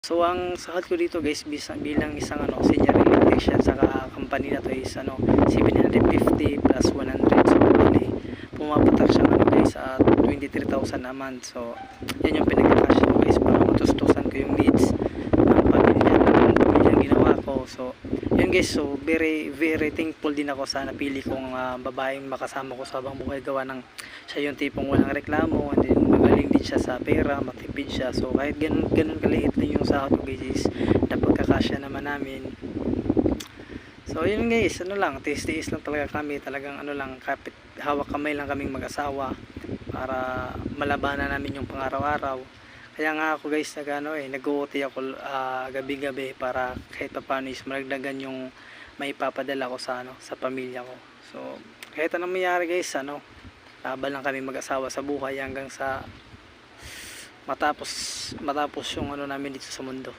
So ang sahod ko dito guys bilang isang senior electrician sa company na to is 750 plus 100. So bali pumapatak siya guys sa 23,000 a month. So yan yung pinagkakasya ko guys para matustusan ko yung needs ng pamilyang ginawa ko. So yun guys, so very very thankful din ako sa napili kong babaeng makasama ko sa habang buhay, gawa ng siya yung tipong walang reklamo, and then magaling din siya sa pera, matipid siya. So kahit ganun kaliit na yung sahod ko guys is napagkakasya naman namin. So yun guys, tiis lang talaga kami, talagang kapit hawak kamay lang kaming mag-asawa para malabanan namin yung pang-araw-araw. Kaya nga ako guys nag-OT ako gabi-gabi para kahit paano is malagdagan yung maipapadala ko sa pamilya ko. So kahit anong mayari guys, laban lang kami mag-asawa sa buhay hanggang sa matapos yung namin dito sa mundo.